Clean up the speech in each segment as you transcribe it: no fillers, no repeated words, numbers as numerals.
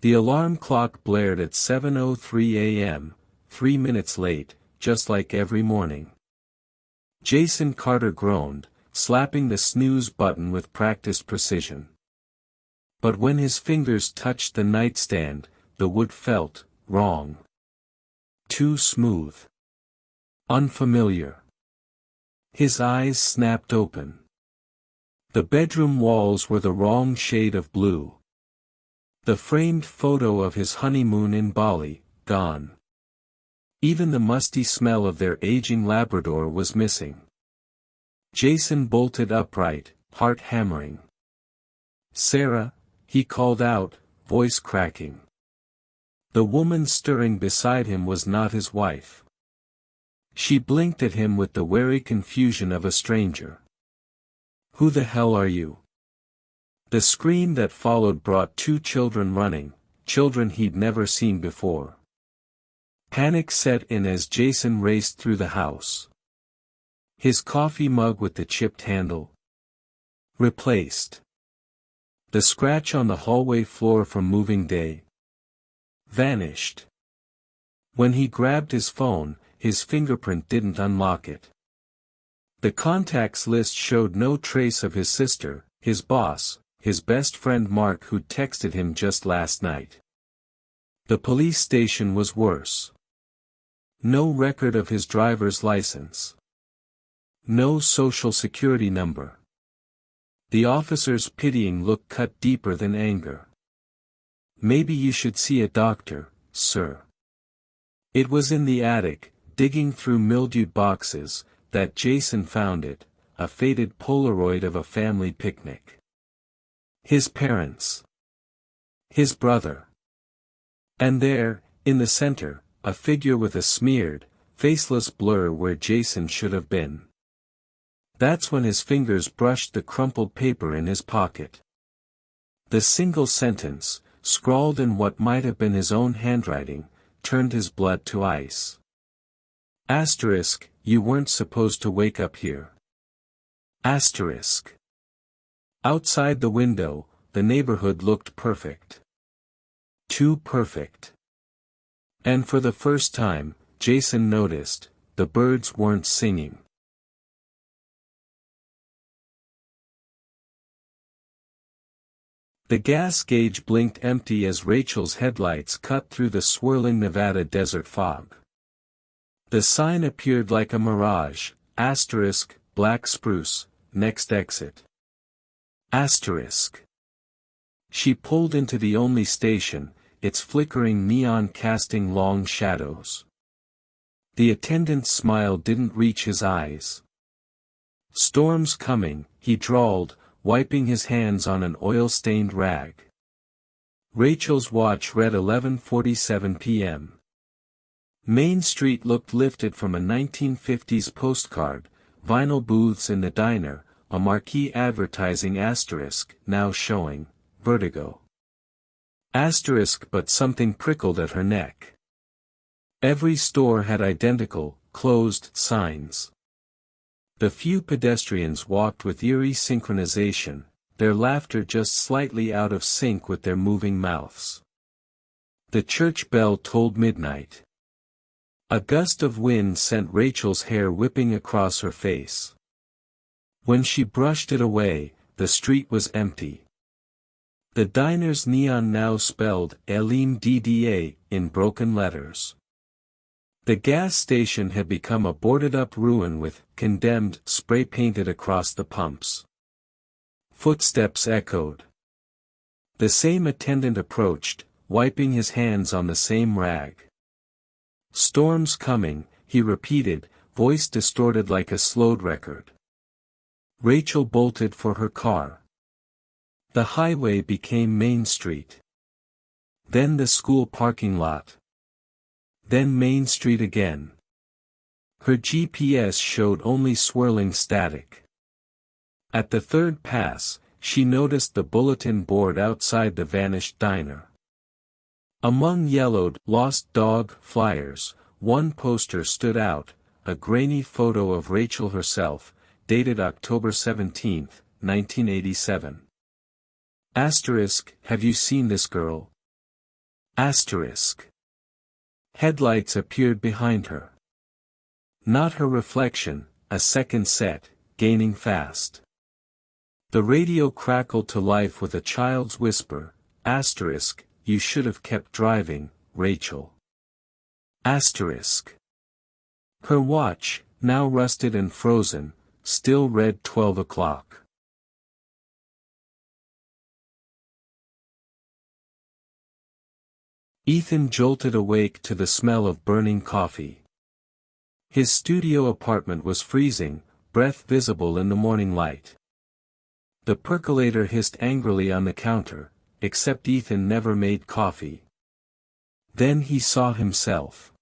The alarm clock blared at 7:03 a.m., 3 minutes late, just like every morning. Jason Carter groaned, slapping the snooze button with practiced precision. But when his fingers touched the nightstand, the wood felt wrong. Too smooth. Unfamiliar. His eyes snapped open. The bedroom walls were the wrong shade of blue. The framed photo of his honeymoon in Bali, gone. Even the musty smell of their aging Labrador was missing. Jason bolted upright, heart hammering. "Sarah," he called out, voice cracking. The woman stirring beside him was not his wife. She blinked at him with the wary confusion of a stranger. "Who the hell are you?" The scream that followed brought two children running, children he'd never seen before. Panic set in as Jason raced through the house. His coffee mug with the chipped handle replaced. The scratch on the hallway floor from moving day vanished. When he grabbed his phone, his fingerprint didn't unlock it. The contacts list showed no trace of his sister, his boss, his best friend Mark, who'd texted him just last night. The police station was worse. No record of his driver's license. No social security number. The officer's pitying look cut deeper than anger. "Maybe you should see a doctor, sir." It was in the attic, digging through mildewed boxes, that Jason found it, a faded Polaroid of a family picnic. His parents. His brother. And there, in the center, a figure with a smeared, faceless blur where Jason should have been. That's when his fingers brushed the crumpled paper in his pocket. The single sentence, scrawled in what might have been his own handwriting, turned his blood to ice. Asterisk, "You weren't supposed to wake up here." Asterisk. Outside the window, the neighborhood looked perfect. Too perfect. And for the first time, Jason noticed, the birds weren't singing. The gas gauge blinked empty as Rachel's headlights cut through the swirling Nevada desert fog. The sign appeared like a mirage, asterisk, black spruce, next exit. Asterisk. She pulled into the only station, its flickering neon casting long shadows. The attendant's smile didn't reach his eyes. "Storm's coming," he drawled, wiping his hands on an oil-stained rag. Rachel's watch read 11:47 p.m. Main Street looked lifted from a 1950s postcard, vinyl booths in the diner, a marquee advertising asterisk, now showing, Vertigo. Asterisk, but something prickled at her neck. Every store had identical, closed signs. The few pedestrians walked with eerie synchronization, their laughter just slightly out of sync with their moving mouths. The church bell tolled midnight. A gust of wind sent Rachel's hair whipping across her face. When she brushed it away, the street was empty. The diner's neon now spelled Elim DDA in broken letters. The gas station had become a boarded-up ruin with "Condemned" spray-painted across the pumps. Footsteps echoed. The same attendant approached, wiping his hands on the same rag. "Storm's coming," he repeated, voice distorted like a slowed record. Rachel bolted for her car. The highway became Main Street. Then the school parking lot. Then Main Street again. Her GPS showed only swirling static. At the third pass, she noticed the bulletin board outside the vanished diner. Among yellowed, lost dog flyers, one poster stood out, a grainy photo of Rachel herself, dated October 17, 1987. Asterisk, "Have you seen this girl?" Asterisk. Headlights appeared behind her. Not her reflection, a second set, gaining fast. The radio crackled to life with a child's whisper, asterisk, you should have kept driving, Rachel. Asterisk. Her watch, now rusted and frozen, still read 12 o'clock. Ethan jolted awake to the smell of burning coffee. His studio apartment was freezing, breath visible in the morning light. The percolator hissed angrily on the counter, except Ethan never made coffee. Then he saw himself.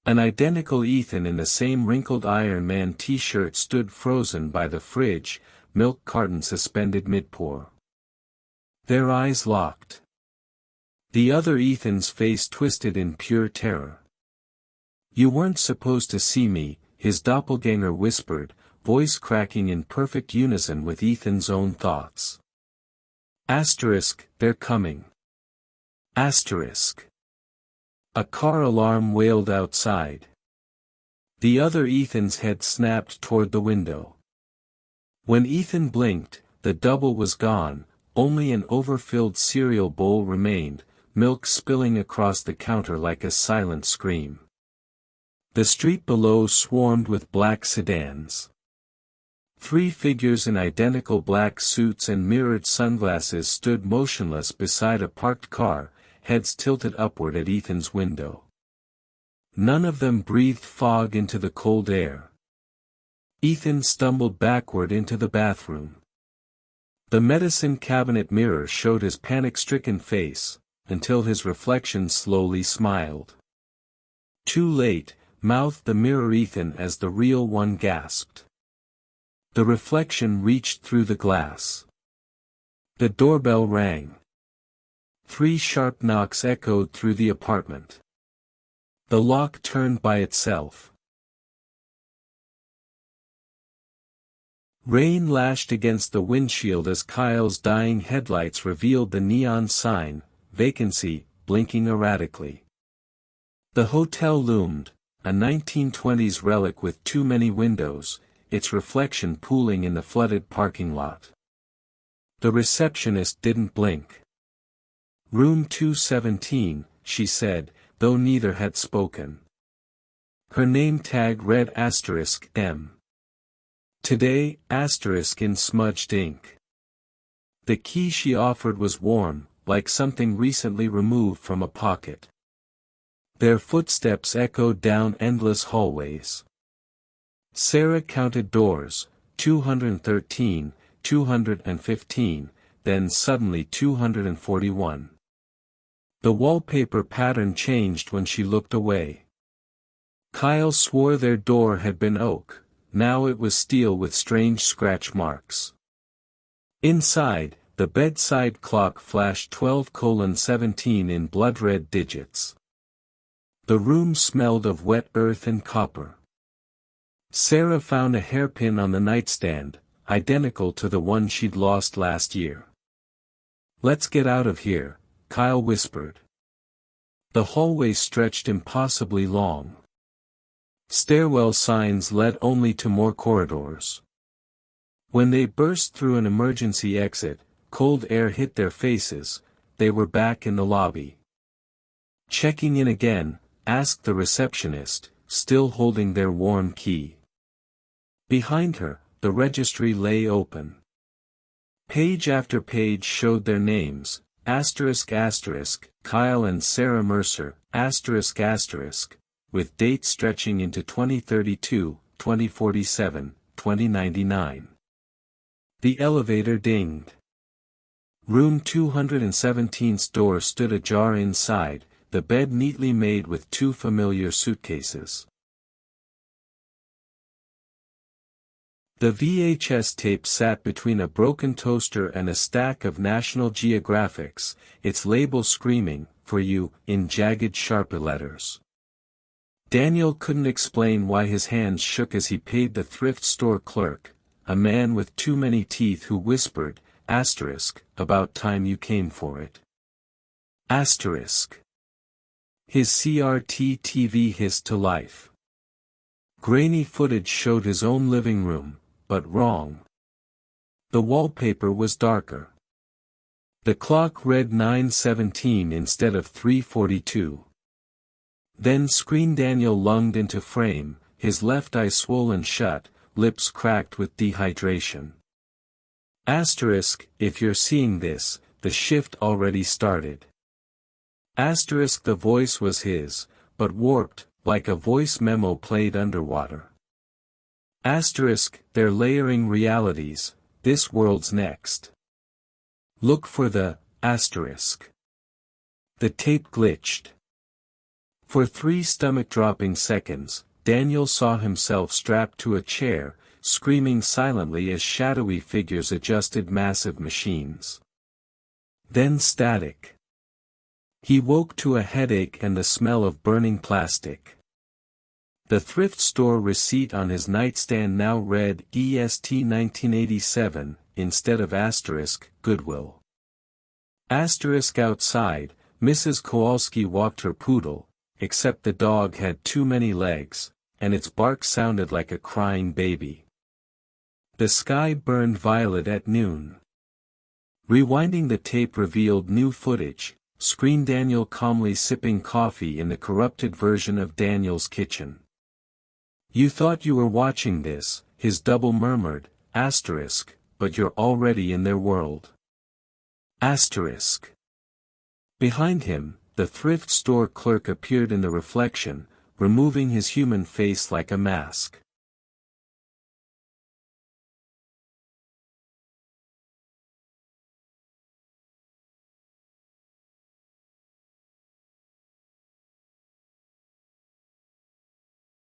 An identical Ethan in the same wrinkled Iron Man t-shirt stood frozen by the fridge, milk carton suspended mid-pour. Their eyes locked. The other Ethan's face twisted in pure terror. You weren't supposed to see me, his doppelganger whispered, voice cracking in perfect unison with Ethan's own thoughts. Asterisk, they're coming. Asterisk. A car alarm wailed outside. The other Ethan's head snapped toward the window. When Ethan blinked, the double was gone, only an overfilled cereal bowl remained, milk spilling across the counter like a silent scream. The street below swarmed with black sedans. 3 figures in identical black suits and mirrored sunglasses stood motionless beside a parked car, heads tilted upward at Ethan's window. None of them breathed fog into the cold air. Ethan stumbled backward into the bathroom. The medicine cabinet mirror showed his panic-stricken face, until his reflection slowly smiled. Too late, mouthed the mirror Ethan as the real one gasped. The reflection reached through the glass. The doorbell rang. 3 sharp knocks echoed through the apartment. The lock turned by itself. Rain lashed against the windshield as Kyle's dying headlights revealed the neon sign, vacancy, blinking erratically. The hotel loomed, a 1920s relic with too many windows, its reflection pooling in the flooded parking lot. The receptionist didn't blink. Room 217, she said, though neither had spoken. Her name tag read asterisk M. Today, asterisk in smudged ink. The key she offered was warm, like something recently removed from a pocket. Their footsteps echoed down endless hallways. Sarah counted doors, 213, 215, then suddenly 241. The wallpaper pattern changed when she looked away. Kyle swore their door had been oak, now it was steel with strange scratch marks. Inside, the bedside clock flashed 12:17 in blood-red digits. The room smelled of wet earth and copper. Sarah found a hairpin on the nightstand, identical to the one she'd lost last year. Let's get out of here, Kyle whispered. The hallway stretched impossibly long. Stairwell signs led only to more corridors. When they burst through an emergency exit, cold air hit their faces, they were back in the lobby. Checking in again, asked the receptionist, still holding their warm key. Behind her, the registry lay open. Page after page showed their names, asterisk asterisk, Kyle and Sarah Mercer, asterisk asterisk, with dates stretching into 2032, 2047, 2099. The elevator dinged. Room 217's door stood ajar inside, the bed neatly made with 2 familiar suitcases. The VHS tape sat between a broken toaster and a stack of National Geographics, its label screaming, "For you," in jagged Sharpie letters. Daniel couldn't explain why his hands shook as he paid the thrift store clerk, a man with too many teeth who whispered, asterisk, about time you came for it. Asterisk. His CRT TV hissed to life. Grainy footage showed his own living room, but wrong. The wallpaper was darker. The clock read 9:17 instead of 3:42. Then Screen Daniel lunged into frame, his left eye swollen shut, lips cracked with dehydration. Asterisk, if you're seeing this, the shift already started. Asterisk, the voice was his, but warped, like a voice memo played underwater. Asterisk, they're layering realities, this world's next. Look for the, asterisk. The tape glitched. For 3 stomach-dropping seconds, Daniel saw himself strapped to a chair, screaming silently as shadowy figures adjusted massive machines. Then static. He woke to a headache and the smell of burning plastic. The thrift store receipt on his nightstand now read EST 1987, instead of asterisk, Goodwill. Asterisk outside, Mrs. Kowalski walked her poodle, except the dog had too many legs, and its bark sounded like a crying baby. The sky burned violet at noon. Rewinding the tape revealed new footage, Screen Daniel calmly sipping coffee in the corrupted version of Daniel's kitchen. You thought you were watching this, his double murmured, asterisk, but you're already in their world. Asterisk. Behind him, the thrift store clerk appeared in the reflection, removing his human face like a mask.